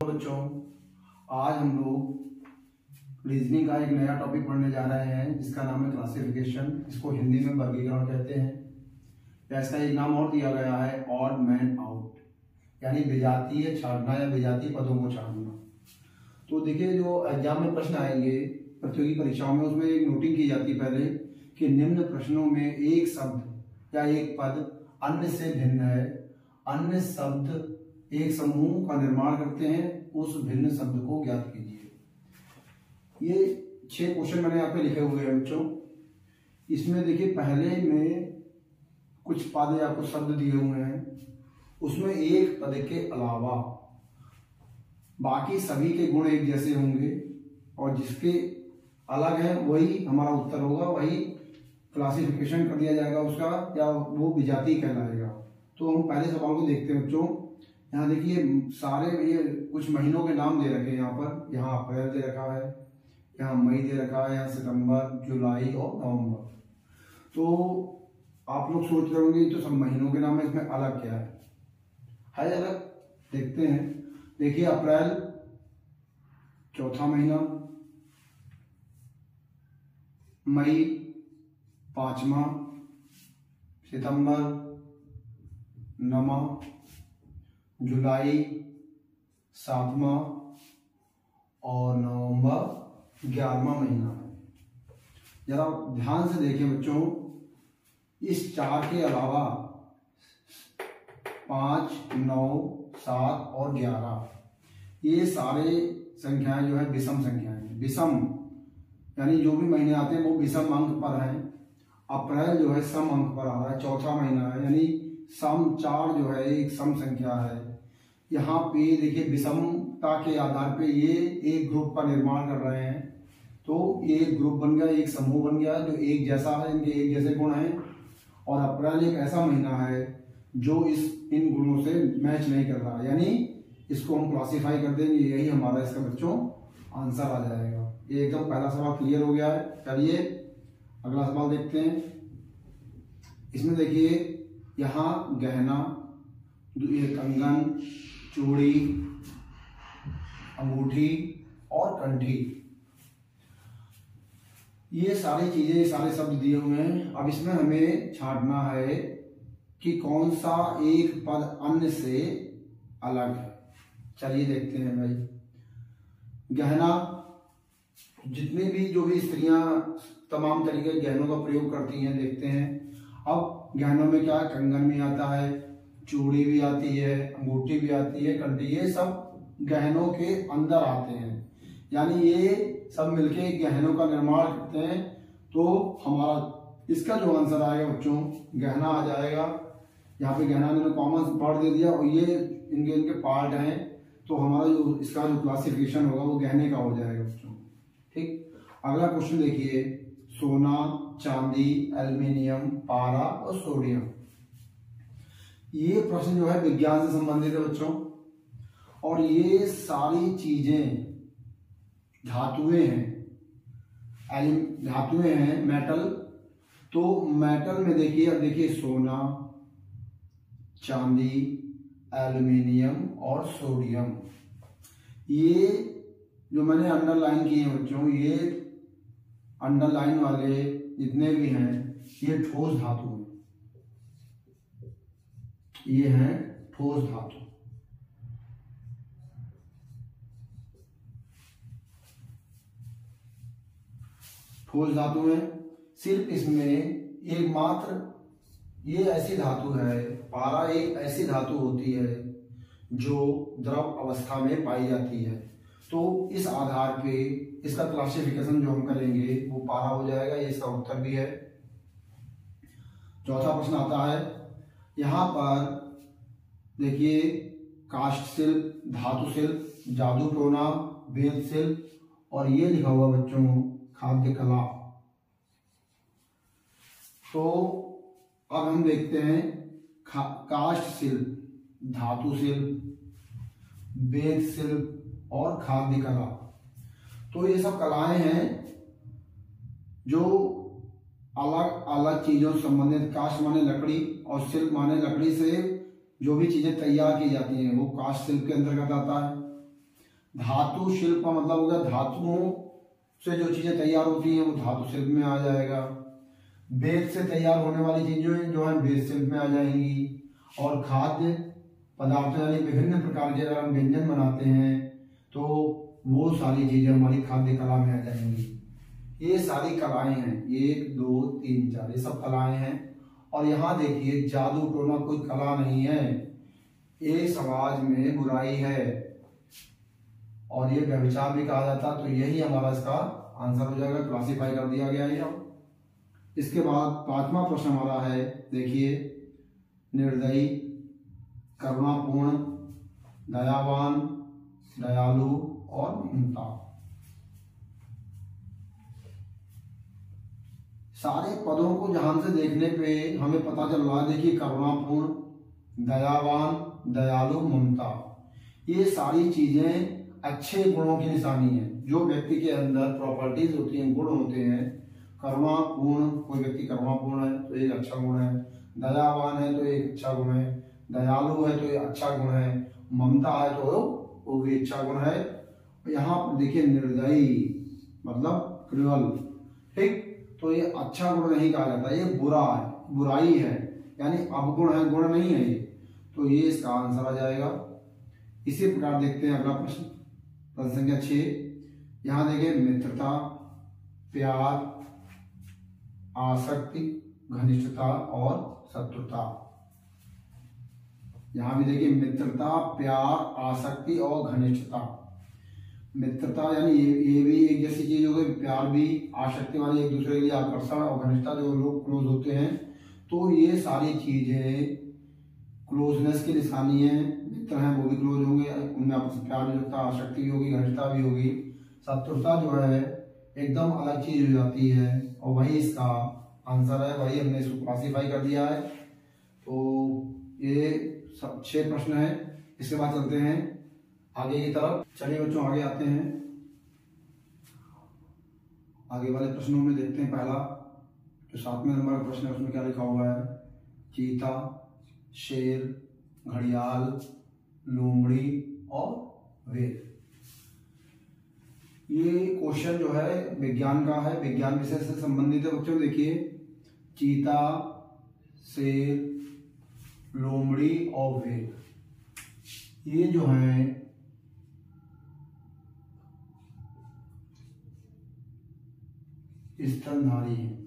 बच्चों, आज हम लोग रीजनिंग का एक नया टॉपिक पढ़ने जा रहे हैं जिसका नाम है क्लासिफिकेशन। इसको हिंदी में वर्गीकरण कहते हैं, या इसका एक नाम और दिया गया है ऑड मैन आउट, यानी विजातीय छांटना या विजातीय पदों को छांटना। तो देखिए, जो एग्जाम में प्रश्न आएंगे प्रतियोगी परीक्षाओं में, उसमें एक नोटिंग की जाती है पहले कि निम्न प्रश्नों में एक शब्द या एक पद अन्य से भिन्न है। अन्य शब्द एक समूह का निर्माण करते हैं, उस भिन्न शब्द को ज्ञात कीजिए। ये 6 क्वेश्चन मैंने यहाँ पे लिखे हुए हैं बच्चों। इसमें देखिए, पहले में कुछ पद या कुछ शब्द दिए हुए हैं, उसमें एक पद के अलावा बाकी सभी के गुण एक जैसे होंगे और जिसके अलग है वही हमारा उत्तर होगा, वही क्लासिफिकेशन कर दिया जाएगा उसका, या वो विजातीय कहलाएगा। तो हम पहले सवाल को देखते हैं बच्चों। यहाँ देखिए, सारे ये कुछ महीनों के नाम दे रखे हैं यहाँ पर। यहाँ अप्रैल दे रखा है, यहाँ मई दे रखा है, यहाँ सितंबर, जुलाई और नवंबर। तो आप लोग सोच रहे होंगे तो सब महीनों के नाम है, इसमें अलग क्या है अलग। देखते हैं। देखिए, अप्रैल चौथा महीना, मई 5वां, सितंबर 9वां, जुलाई 7वां और नवंबर 11वां महीना है। जरा ध्यान से देखें बच्चों, इस 4 के अलावा 5, 9, 7 और 11 ये सारे संख्याएं जो है विषम संख्याएं। विषम यानी जो भी महीने आते हैं वो विषम अंक पर हैं। अप्रैल जो है सम अंक पर आ रहा है, चौथा महीना है, यानी सम 4 जो है एक सम संख्या है। यहाँ पे देखिए, विषमता के आधार पे ये एक ग्रुप का निर्माण कर रहे हैं। तो ये एक ग्रुप बन गया, एक समूह बन गया जो एक जैसा है, इनके एक जैसे गुण हैं। और अप्रैल एक ऐसा महीना है जो इन गुणों से मैच नहीं कर रहा, यानी इसको हम क्लासिफाई कर देंगे, यही हमारा इसका बच्चों आंसर आ जाएगा। ये एकदम पहला सवाल क्लियर हो गया है। चलिए अगला सवाल देखते हैं। इसमें देखिए, यहाँ गहना, ये कंगन, चूड़ी, अंगूठी और कंठी, ये सारी चीजें, सारे शब्द दिए हुए हैं। अब इसमें हमें छांटना है कि कौन सा एक पद अन्य से अलग है। चलिए देखते हैं भाई। गहना, जितने भी जो भी स्त्रियां तमाम तरीके के गहनों का प्रयोग करती हैं, देखते हैं। अब गहनों में क्या, कंगन भी आता है, चूड़ी भी आती है, अंगूठी भी आती है, कंठी, ये सब गहनों के अंदर आते हैं, यानी ये सब मिलके गहनों का निर्माण करते हैं। तो हमारा इसका जो आंसर आएगा बच्चों, गहना आ जाएगा। यहाँ पे गहना ने कॉमन पार्ट दे दिया और ये इनके पार्ट हैं, तो हमारा जो इसका जो क्लासिफिकेशन होगा वो गहने का हो जाएगा बच्चों। ठीक, अगला क्वेश्चन देखिए। सोना, चांदी, एल्युमिनियम, पारा और सोडियम, ये प्रश्न जो है विज्ञान से संबंधित है बच्चों। और ये सारी चीजें धातुएं हैं, धातुएं हैं, मेटल। तो मेटल में देखिए, अब देखिए, सोना, चांदी, एल्युमिनियम और सोडियम, ये जो मैंने अंडरलाइन किए हैं बच्चों, ये अंडरलाइन वाले जितने भी हैं ये ठोस धातु हैं, ये हैं ठोस धातु। ठोस धातु है। सिर्फ इसमें एकमात्र ये ऐसी धातु है, पारा एक ऐसी धातु होती है जो द्रव अवस्था में पाई जाती है। तो इस आधार पे इसका क्लासिफिकेशन जो हम करेंगे वो पारा हो जाएगा, ये इसका उत्तर भी है। चौथा प्रश्न आता है, यहाँ पर देखिए, काष्ठ शिल्प, धातु शिल्प, जादू टोना, वेद शिल्प और ये लिखा हुआ बच्चों खाद्य कला। तो अब हम देखते हैं, काष्ठ शिल्प, धातु शिल्प, वेद शिल्प और खाद्य कला। तो ये सब कलाएं हैं जो अलग अलग चीजों से संबंधित। काष्ठ माने लकड़ी और शिल्प माने लकड़ी से जो भी चीजें तैयार की जाती हैं वो काष्ठ शिल्प के अंतर्गत आता है। धातु शिल्प का मतलब हो गया धातुओं से जो चीजें तैयार होती हैं वो धातु शिल्प में आ जाएगा। वेद से तैयार होने वाली चीजें जो है वेद शिल्प में आ जाएंगी। और खाद्य पदार्थ यानी विभिन्न प्रकार के अगर हम व्यंजन बनाते हैं तो वो सारी चीजें हमारी खाद्य कला में आ जाएंगी। ये सारी कलाएं हैं, 1 2 3 4 ये सब कलाएं हैं। और यहाँ देखिए जादू टोना कोई कला नहीं है, ये समाज में बुराई है और ये व्यभिचार भी कहा जाता। तो यही हमारा इसका आंसर हो जाएगा, क्लासिफाई कर दिया गया है। इसके बाद 5वां प्रश्न हमारा है, देखिए निर्दयी, करुणापूर्ण, दयावान, दयालु और ममता। सारे पदों को ध्यान से देखने पे हमें पता चल रहा है, देखिए करुणापूर्ण, दयावान, दयालु, ममता, ये सारी चीजें अच्छे गुणों की निशानी है। जो व्यक्ति के अंदर प्रॉपर्टीज होती हैं, गुण होते हैं, करुणापूर्ण, कोई व्यक्ति करुणापूर्ण है तो एक अच्छा गुण है, दयावान है तो एक अच्छा गुण है, दयालु है तो एक अच्छा गुण है, ममता है तो वो भी अच्छा गुण है। यहाँ पर देखिए निर्दयी मतलब क्रूअल, ठीक, तो ये अच्छा गुण नहीं कहा जाता, ये बुरा है, बुराई है, यानी अवगुण है, गुण नहीं है ये। तो ये इसका आंसर आ जाएगा। इसी प्रकार देखते हैं अगला प्रश्न, प्रश्न संख्या 6। यहाँ देखिए मित्रता, प्यार, आसक्ति, घनिष्ठता और शत्रुता। यहाँ भी देखिए मित्रता, प्यार, आसक्ति और घनिष्ठता। मित्रता यानी ये भी एक जैसी चीज हो गई, प्यार भी, आसक्ति वाली एक दूसरे के लिए आकर्षण, और घनिष्ठता जो लोग क्लोज होते हैं। तो ये सारी चीजें क्लोजनेस की निशानी है। मित्र हैं वो भी क्लोज होंगे, उनमें आपस में प्यार भी होता है, आसक्ति भी होगी, घनिष्ठता भी होगी। शत्रुता जो है एकदम अलग चीज हो जाती है और वही इसका आंसर है, वही हमने इसको क्लासिफाई कर दिया है। तो ये 6 प्रश्न है। इसके बाद चलते हैं आगे की तरफ। चलिए बच्चों आगे आते हैं, आगे वाले प्रश्नों में देखते हैं। पहला जो 7वें नंबर का प्रश्न है उसमें क्या लिखा हुआ है, चीता, शेर, घड़ियाल, लोमड़ी और वेद। ये क्वेश्चन जो है विज्ञान का है, विज्ञान विषय से संबंधित है बच्चों। देखिए चीता, शेर, लोमड़ी और वेद, ये जो है स्तनधारी है।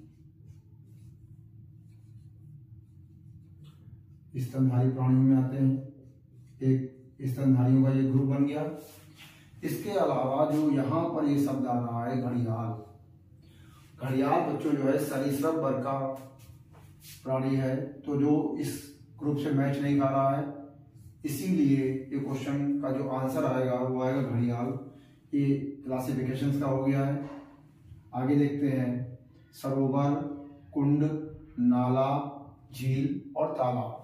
स्तनधारी प्राणियों में आते हैं, एक स्तनधारियों का ये ग्रुप बन गया। इसके अलावा जो यहाँ पर ये शब्द आ रहा है घड़ियाल, घड़ियाल बच्चों जो है सरीसृप वर्ग का प्राणी है, तो जो इस ग्रुप से मैच नहीं खा रहा है, इसीलिए ये क्वेश्चन का जो आंसर आएगा वो आएगा घड़ियाल। ये क्लासिफिकेशंस का हो गया है। आगे देखते हैं सरोवर, कुंड, नाला, झील और तालाब।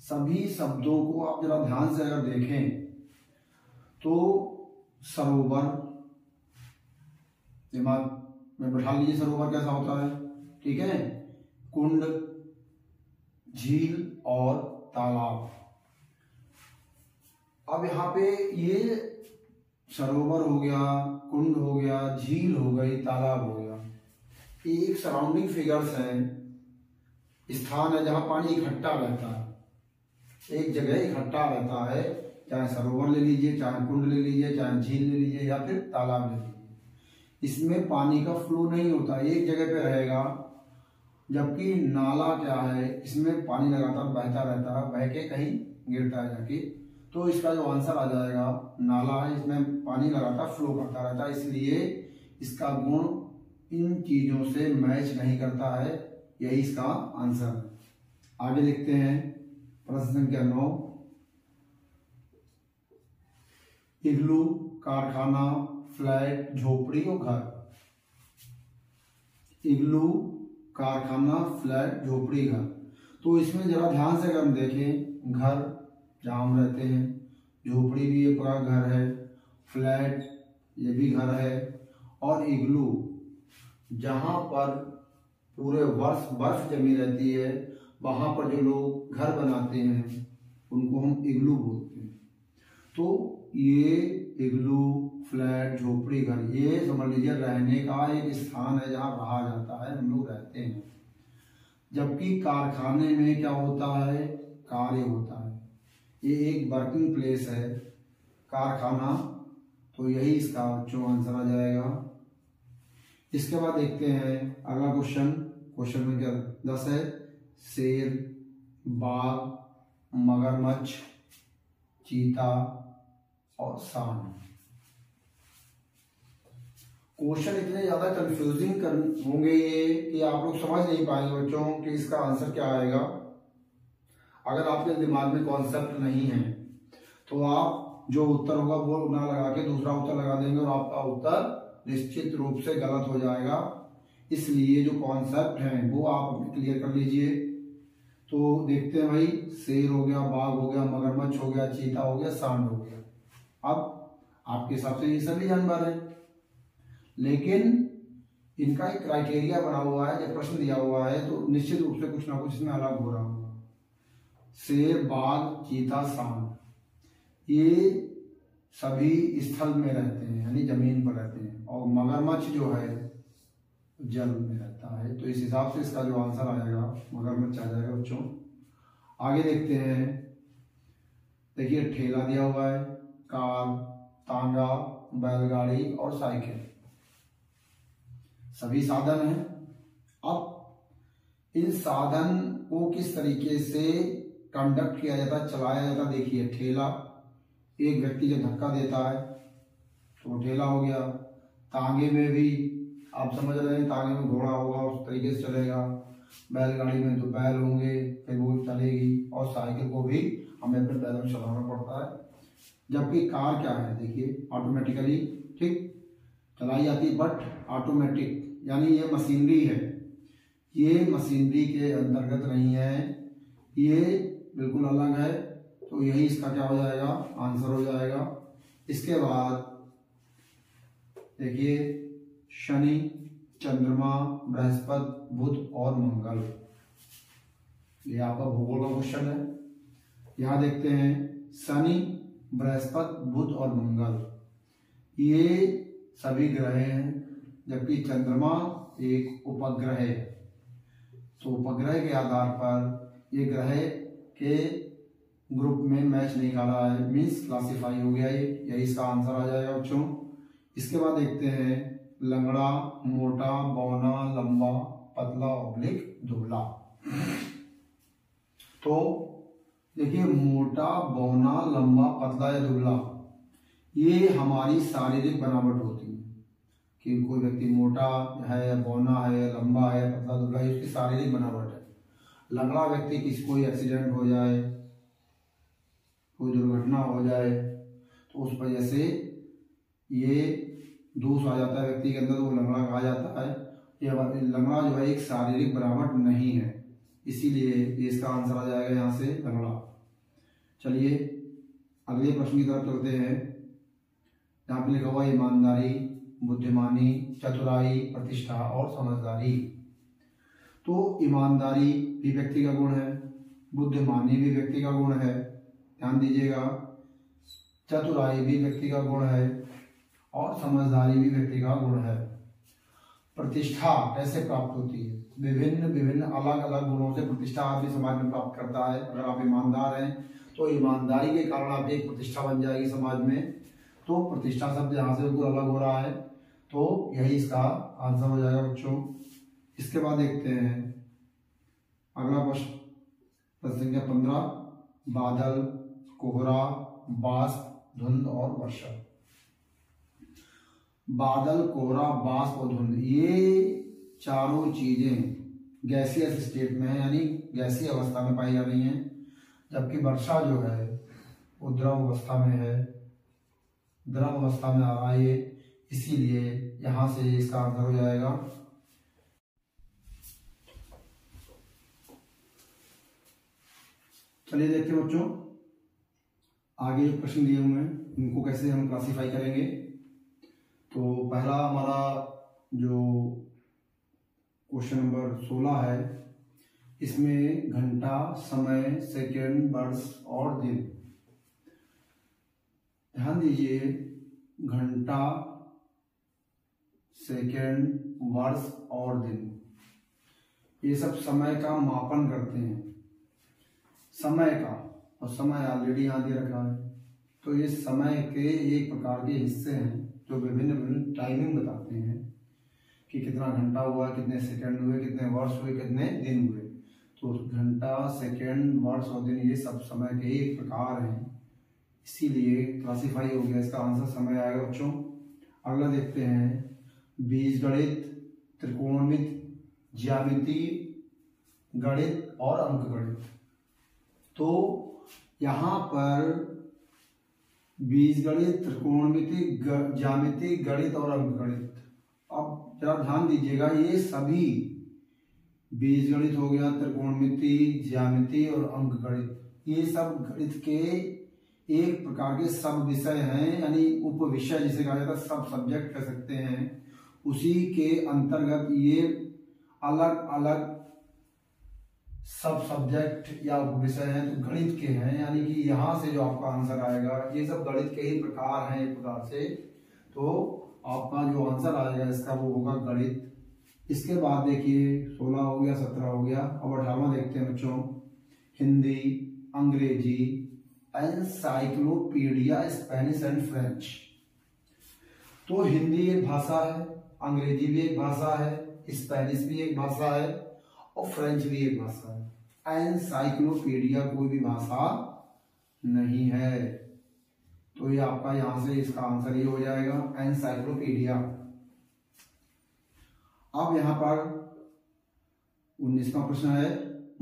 सभी शब्दों को आप जरा ध्यान से अगर देखें तो सरोवर दिमाग में बैठा लीजिए, सरोवर कैसा होता है, ठीक है, कुंड, झील और तालाब। अब यहाँ पे ये सरोवर हो गया, कुंड हो गया, झील हो गई, तालाब हो गया, एक सराउंडिंग फिगर्स हैं, स्थान है जहां पानी इकट्ठा रहता है, एक जगह इकट्ठा रहता है। चाहे सरोवर ले लीजिए, चाहे कुंड ले लीजिए, चाहे झील ले लीजिए या फिर तालाब ले लीजिए, इसमें पानी का फ्लो नहीं होता, एक जगह पे रहेगा। जबकि नाला क्या है, इसमें पानी लगातार बहता रहता है, बह के कहीं गिरता है जाके। तो इसका जो आंसर आ जाएगा नाला है, इसमें पानी लगातार फ्लो करता रहता है, इसलिए इसका गुण इन चीजों से मैच नहीं करता है, यही इसका आंसर है। आगे लिखते हैं प्रश्न संख्या 9। इग्लू, कारखाना, फ्लैट, झोपड़ी और घर। इग्लू, कारखाना, फ्लैट, झोपड़ी, घर। तो इसमें जरा ध्यान से अगर हम देखें, घर जहां हम रहते हैं, झोपड़ी भी एक प्रकार घर है, फ्लैट ये भी घर है, और इग्लू जहां पर पूरे वर्ष बर्फ जमी रहती है, वहां पर जो लोग घर बनाते हैं उनको हम इग्लू बोलते हैं। तो ये इग्लू, फ्लैट, झोपड़ी घर, ये समझ लीजिए रहने का एक स्थान है जहाँ रहा जाता है, हम लोग रहते हैं। जबकि कारखाने में क्या होता है, कार्य होता है। ये एक वर्किंग प्लेस है कारखाना, तो यही इसका जो आंसर आ जाएगा। इसके बाद देखते हैं अगला क्वेश्चन। क्वेश्चन में क्या 10 है, शेर, बाघ, मगरमच्छ, चीता और सांड। क्वेश्चन इतने ज्यादा कंफ्यूजिंग होंगे ये कि आप लोग समझ नहीं पाएंगे बच्चों कि इसका आंसर क्या आएगा। अगर आपके दिमाग में कॉन्सेप्ट नहीं है तो आप जो उत्तर होगा वो ना लगा के दूसरा उत्तर लगा देंगे और आपका उत्तर निश्चित रूप से गलत हो जाएगा। इसलिए जो कॉन्सेप्ट है वो आप अपने क्लियर कर लीजिए। तो देखते हैं भाई, शेर हो गया, बाघ हो गया, मगरमच्छ हो गया, चीता हो गया, सांड हो गया। अब आपके हिसाब से ये सभी जानवर हैं, लेकिन इनका एक क्राइटेरिया बना हुआ है, जब प्रश्न दिया हुआ है तो निश्चित रूप से कुछ ना कुछ इसमें अलग हो रहा होगा। शेर, बाघ, चीता, सांड ये सभी स्थल में रहते हैं, यानी जमीन पर रहते हैं, और मगरमच्छ जो है जल में रहता है। तो इस हिसाब से इसका जो आंसर आएगा मगरमच्छ आ जाएगा बच्चों। आगे देखते हैं, देखिए ठेला दिया हुआ है, कार, तांगा, बैलगाड़ी और साइकिल, सभी साधन हैं। अब इन साधन को किस तरीके से कंडक्ट किया जाता है, चलाया जाता है। देखिए ठेला, एक व्यक्ति जब धक्का देता है तो ठेला हो गया। तांगे में भी आप समझ रहे हैं, तांगे में घोड़ा होगा उस तरीके से चलेगा। बैलगाड़ी में तो बैल होंगे, फिर वो चलेगी। और साइकिल को भी हमें अपने पैदल चलाना पड़ता है। जबकि कार क्या है, देखिए ऑटोमेटिकली ठीक चलाई जाती, बट ऑटोमेटिक यानी ये मशीनरी है, ये मशीनरी के अंतर्गत नहीं है, ये बिल्कुल अलग है। तो यही इसका क्या हो जाएगा, आंसर हो जाएगा। इसके बाद देखिए शनि, चंद्रमा, बृहस्पति, बुध और मंगल, ये आपका भूगोल का क्वेश्चन है। यहां देखते हैं शनि, बृहस्पति, बुध और मंगल ये सभी ग्रह हैं, जबकि चंद्रमा एक उपग्रह है। तो उपग्रह के आधार पर ये ग्रह के ग्रुप में मैच निकाला है, मीन्स क्लासिफाई हो गया ये, यही इसका आंसर आ जाएगा बच्चों। इसके बाद देखते हैं लंगड़ा, मोटा, बौना, लंबा, पतला, ऑब्लिक, दुबला। तो देखिए मोटा, बौना, लंबा, पतला या दुबला ये हमारी शारीरिक बनावट होती है कि कोई व्यक्ति मोटा है, बौना है, लंबा है, पतला, दुबला, ये उसकी शारीरिक बनावट है। लंगड़ा व्यक्ति किसी कोई एक्सीडेंट हो जाए, कोई दुर्घटना हो जाए तो उस वजह से ये दोष आ जाता है व्यक्ति के अंदर, तो वो लंगड़ा कहा जाता है। ये लंगड़ा जो है एक शारीरिक बनावट नहीं है, इसीलिए इसका आंसर आ जाएगा यहाँ से लंगड़ा। चलिए अगले प्रश्न की तरफ चलते हैं। यहाँ पे लिखा हुआ ईमानदारी, बुद्धिमानी, चतुराई, प्रतिष्ठा और समझदारी। तो ईमानदारी भी व्यक्ति का गुण है, बुद्धिमानी भी व्यक्ति का गुण है, ध्यान दीजिएगा, चतुराई भी व्यक्ति का गुण है और समझदारी भी व्यक्ति का गुण है। प्रतिष्ठा कैसे प्राप्त होती है, विभिन्न अलग अलग गुणों से प्रतिष्ठा आदमी समाज में प्राप्त करता है। अगर आप ईमानदार हैं तो ईमानदारी के कारण आप एक प्रतिष्ठा बन जाएगी समाज में। तो प्रतिष्ठा शब्द यहाँ से बिल्कुल अलग हो रहा है, तो यही इसका आंसर हो जाएगा बच्चों। इसके बाद देखते हैं अगला प्रश्न, प्रश्न संख्या 15, बादल, कोहरा, बाष्प, धुंध और वर्षा। बादल, कोहरा, बाष्प और धुंध ये चारों चीजें गैसियस स्टेट में है, यानी गैसीय अवस्था में पाई जा रही हैं। जबकि वर्षा जो है वो द्रव अवस्था में है, द्रव अवस्था में आ रहा है, इसीलिए यहां से इसका आंसर हो जाएगा। चलिए देखते हैं बच्चों आगे जो प्रश्न दिए हुए हैं इनको कैसे हम क्लासिफाई करेंगे। तो पहला हमारा जो क्वेश्चन नंबर 16 है, इसमें घंटा, समय, सेकंड, वर्ष और दिन। ध्यान ध्यान दीजिए, घंटा, सेकंड, वर्ष और दिन, ये सब समय का मापन करते हैं, समय का। और समय ऑलरेडी यहाँ दे रखा है, तो ये समय के एक प्रकार के हिस्से हैं जो विभिन्न विभिन्न टाइमिंग बताते हैं कि कितना घंटा हुआ, कितने सेकंड हुए, कितने वर्ष हुए, कितने दिन हुए। तो घंटा, सेकंड, वर्ष और दिन ये सब समय के एक प्रकार हैं, इसीलिए क्लासिफाई हो गया। इसका आंसर समय आएगा बच्चों। अगला देखते हैं, बीजगणित, त्रिकोणमिति, ज्यामिति गणित और अंकगणित। तो यहाँ पर बीजगणित, त्रिकोणमिति, ज्यामिति, गणित और अंकगणित। अब जरा ध्यान दीजिएगा, ये सभी बीजगणित हो गया, त्रिकोणमिति, ज्यामिति और अंकगणित, ये सब गणित के एक प्रकार के सब विषय हैं, यानी उप विषय जिसे कहा जाता है, सब सब्जेक्ट कह सकते हैं। उसी के अंतर्गत ये अलग अलग सब सब्जेक्ट या उप विषय हैं, तो गणित के हैं, यानी कि यहाँ से जो आपका आंसर आएगा, ये सब गणित के ही प्रकार हैं एक प्रकार से। तो आपका जो आंसर आएगा इसका वो होगा गणित। इसके बाद देखिए 16 हो गया, 17 हो गया। अब 18वां देखते हैं बच्चों, हिंदी, अंग्रेजी, एनसाइक्लोपीडिया स्पेनिश एंड फ्रेंच। तो हिंदी एक भाषा है, अंग्रेजी भी एक भाषा है, स्पेनिश भी एक भाषा है और फ्रेंच भी एक भाषा है। एनसाइक्लोपीडिया कोई भी भाषा नहीं है, तो ये आपका यहां से इसका आंसर ये हो जाएगा, एनसाइक्लोपीडिया। अब यहां पर 19वां प्रश्न है,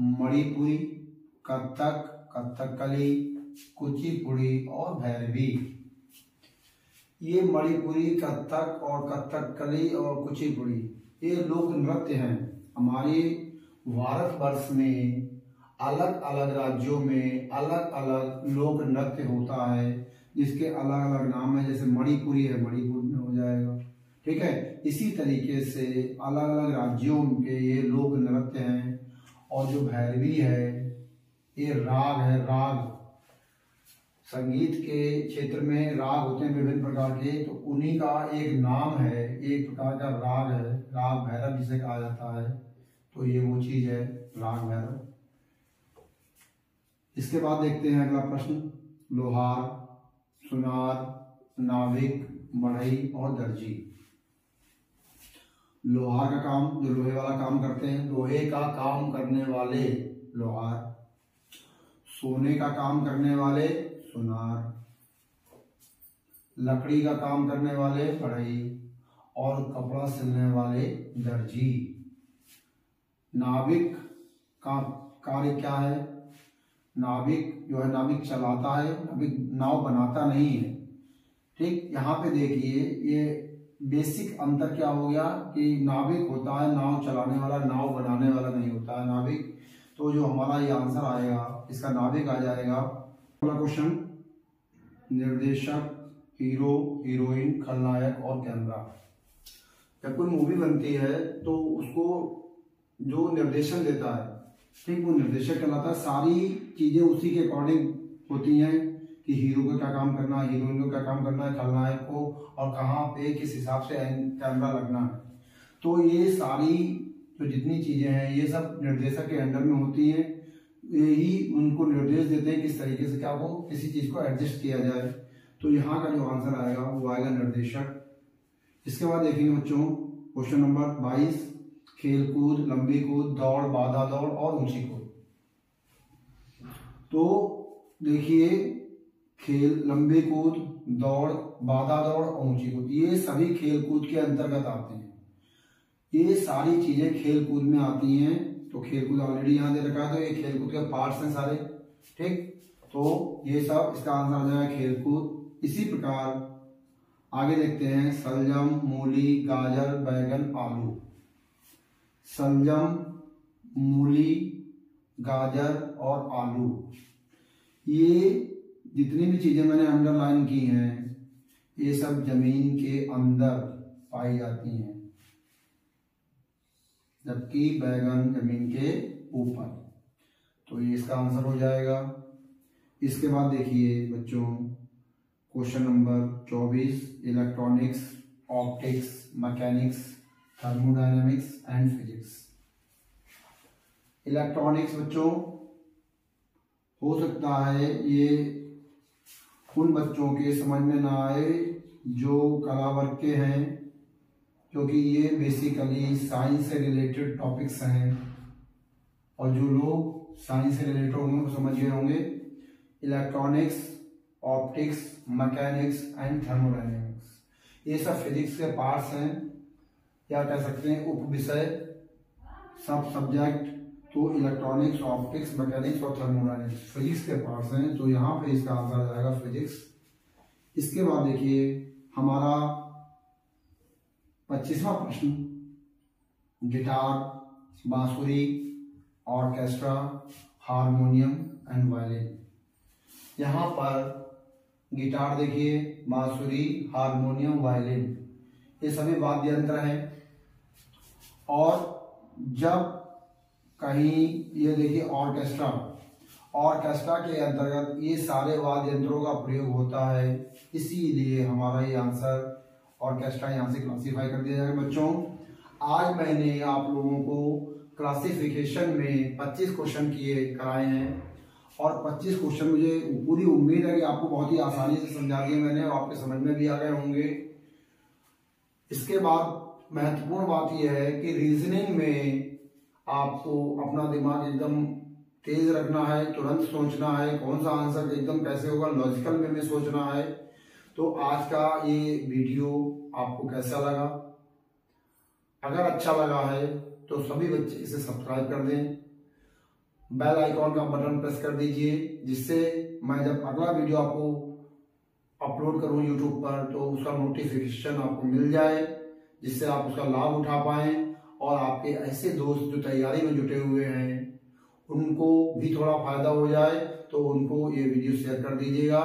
मणिपुरी, कथक, कथकली, कुचिपुड़ी और भैरवी। ये मणिपुरी, कथक और कथकली और कुचिपुड़ी ये लोक नृत्य हैं। हमारे भारतवर्ष में अलग अलग राज्यों में अलग अलग लोक नृत्य होता है, जिसके अलग अलग नाम है। जैसे मणिपुरी है, मणिपुर में हो जाएगा, ठीक है। इसी तरीके से अलग अलग राज्यों के ये लोक नृत्य हैं। और जो भैरवी है ये राग है, राग। संगीत के क्षेत्र में राग होते हैं विभिन्न प्रकार के, तो उन्हीं का एक नाम है, एक प्रकार का राग है, राग भैरव जिसे कहा जाता है। तो ये वो चीज है, राग भैरव। इसके बाद देखते हैं अगला प्रश्न, लोहार, सुनार, नाविक, बढ़ई और दर्जी। लोहार का काम, जो लोहे वाला काम करते हैं, लोहे का काम करने वाले लोहार। सोने का काम करने वाले सुनार। लकड़ी का काम करने वाले बढ़ई और कपड़ा सिलने वाले दर्जी। नाविक का कार्य क्या है? नाविक जो है नाविक चलाता है, नाविक नाव बनाता नहीं है, ठीक। यहाँ पे देखिए ये बेसिक अंतर क्या हो गया कि नाविक होता है नाव चलाने वाला, नाव बनाने वाला नहीं होता है नाविक। तो जो हमारा ये आंसर आएगा इसका नाविक आ जाएगा। अगला क्वेश्चन, निर्देशक, हीरो, हीरोइन, खलनायक और कैमरा। जब कोई मूवी बनती है तो उसको जो निर्देशन देता है, ठीक, वो निर्देशक कहलाता है। सारी चीजें उसी के अकॉर्डिंग होती हैं कि हीरो को क्या काम करना है, हीरोइन को क्या काम करना है, खलनायक को और कहाँ पे किस हिसाब से कैमरा लगना है। तो ये सारी जो जितनी चीजें हैं ये सब निर्देशक के अंडर में होती हैं। यही उनको निर्देश देते हैं किस तरीके से क्या वो किसी चीज को एडजस्ट किया जाए। तो यहाँ का जो आंसर आएगा वो आएगा निर्देशक। इसके बाद देखेंगे बच्चों क्वेश्चन नंबर 22, खेलकूद, लंबी कूद, दौड़, बाधा दौड़ और ऊंची कूद। तो देखिए खेल, लंबी कूद, दौड़, बाधा दौड़ और ऊंची कूद ये सभी खेल कूद के अंतर्गत आते हैं। ये सारी चीजें खेल कूद में आती हैं। तो खेल कूद ऑलरेडी यहाँ दे रखा है, तो ये खेल कूद के पार्ट्स हैं सारे, ठीक। तो ये सब इसका आंसर आ जाएगा खेल कूद। इसी प्रकार आगे देखते हैं, सलजम, मूली, गाजर, बैगन, आलू। सलजम, मूली, गाजर और आलू, ये जितनी भी चीजें मैंने अंडरलाइन की हैं ये सब जमीन के अंदर पाई जाती हैं, जबकि बैगन जमीन के ऊपर। तो ये इसका आंसर हो जाएगा। इसके बाद देखिए बच्चों question number 24, electronics, optics, mechanics, thermodynamics and physics. Electronics बच्चों हो सकता है ये उन बच्चों के समझ में ना आए जो कला वर्ग के हैं, क्योंकि ये बेसिकली साइंस से रिलेटेड टॉपिक्स हैं और जो लोग साइंस से रिलेटेड होंगे वो समझ गए होंगे। Electronics, optics, mechanics and thermodynamics, ये सब फिजिक्स के पार्ट्स हैं, या कह सकते हैं उप विषय, सब सब्जेक्ट। तो इलेक्ट्रॉनिक्स, ऑप्टिक्स, मैकेनिक्स और थर्मोडायनेमिक्स फिजिक्स के पार्ट्स हैं, तो यहाँ पे इसका आंसर आ जाएगा फिजिक्स। इसके बाद देखिए हमारा 25वां प्रश्न, गिटार, बांसुरी, ऑर्केस्ट्रा, हारमोनियम एंड वायलिन। यहाँ पर गिटार देखिए, बांसुरी, हारमोनियम, वायलिन, ये सभी वाद्य यंत्र हैं। और जब कहीं ये देखिए ऑर्केस्ट्रा, ऑर्केस्ट्रा के अंतर्गत ये सारे वाद्य यंत्रों का प्रयोग होता है, इसीलिए हमारा ये आंसर ऑर्केस्ट्रा यहाँ से क्लासीफाई कर दिया जाएगा। बच्चों आज मैंने आप लोगों को क्लासिफिकेशन में 25 क्वेश्चन कराए हैं और 25 क्वेश्चन मुझे पूरी उम्मीद है कि आपको बहुत ही आसानी से समझा दिए मैंने और आपके समझ में भी आ गए होंगे। इसके बाद महत्वपूर्ण बात यह है कि रीजनिंग में आपको अपना दिमाग एकदम तेज रखना है, तुरंत सोचना है, कौन सा आंसर एकदम कैसे होगा, लॉजिकल वे में सोचना है। तो आज का ये वीडियो आपको कैसा लगा? अगर अच्छा लगा है तो सभी बच्चे इसे सब्सक्राइब कर दें, बेल आइकॉन का बटन प्रेस कर दीजिए, जिससे मैं जब अगला वीडियो आपको अपलोड करूं यूट्यूब पर तो उसका नोटिफिकेशन आपको मिल जाए, जिससे आप उसका लाभ उठा पाएं और आपके ऐसे दोस्त जो तैयारी में जुटे हुए हैं उनको भी थोड़ा फायदा हो जाए, तो उनको ये वीडियो शेयर कर दीजिएगा।